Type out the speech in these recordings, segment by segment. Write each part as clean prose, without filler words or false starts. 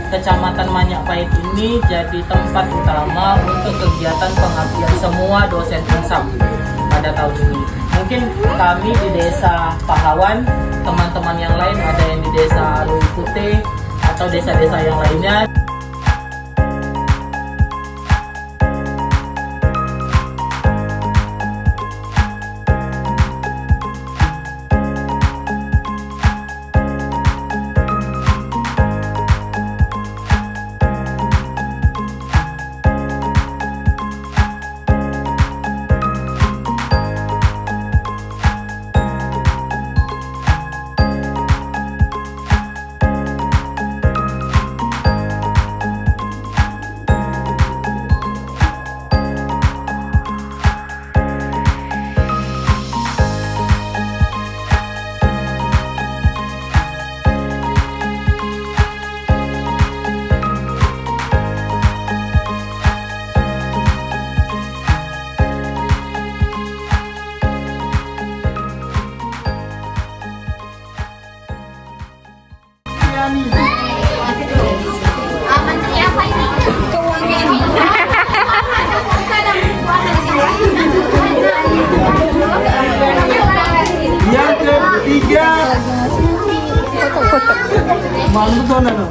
Kecamatan Manyak Payed ini jadi tempat utama untuk kegiatan pengabdian semua dosen Unsam pada tahun ini. Mungkin kami di Desa Pahlawan, teman-teman yang lain ada yang di Desa Lumpur atau desa-desa yang lainnya. Menteri apa ini? Yang ketiga, malu zona no.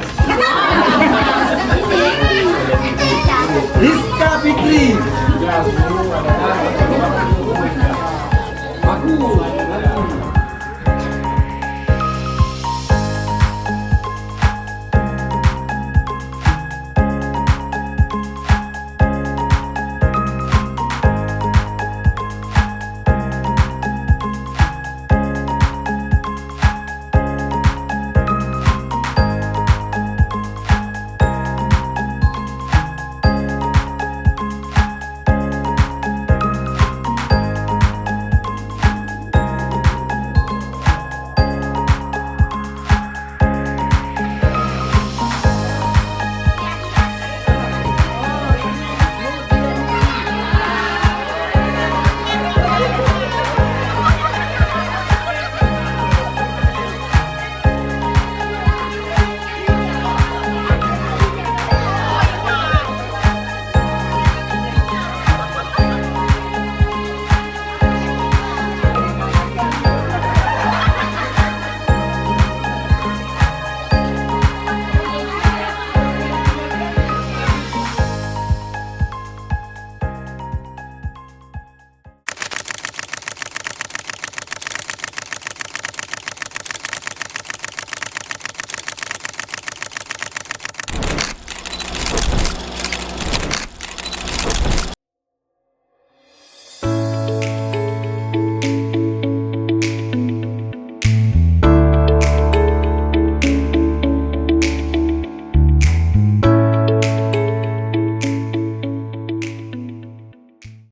Rizka Fikri. Aku.